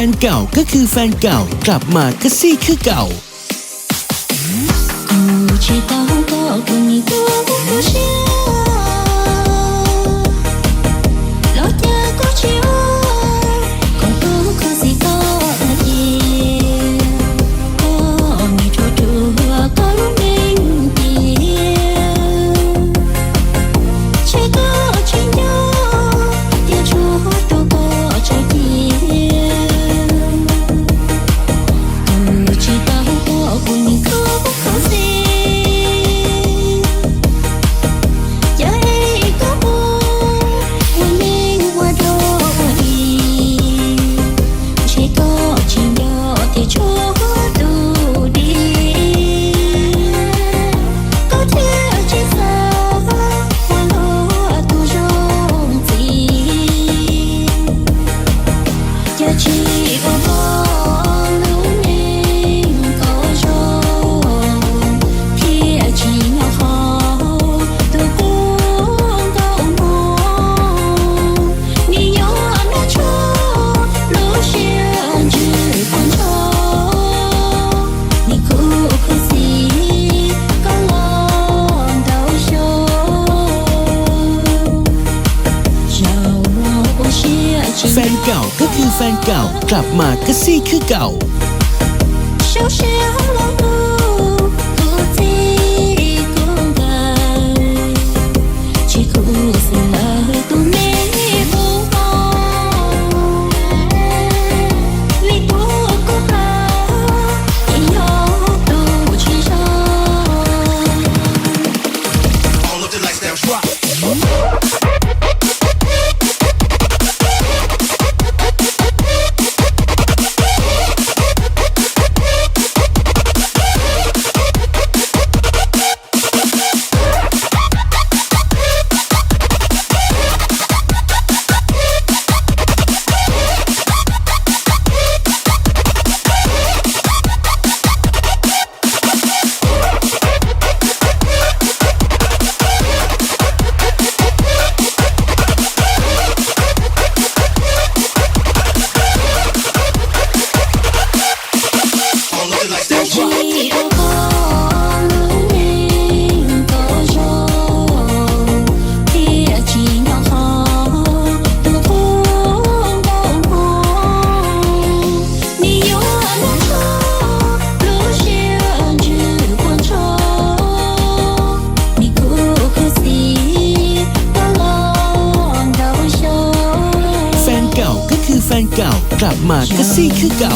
นเก่าก็คือแฟนเก่ากลับมาก็ซี่คือเก่า不知道我跟你多不像，老家过去我，可不可惜多点？我没处处搞明白，这个情调也出多过这点。不知道我跟你可不可惜？แฟนเก่าก็คือแฟนเก่ากลับมาก็ซี่คือเก่า小时候老路不自公开，只顾死了都没不好，你多过好，也要都去上。All of the lights now drop.แฟนเก่ากลับมาก็ซี่คือเก่า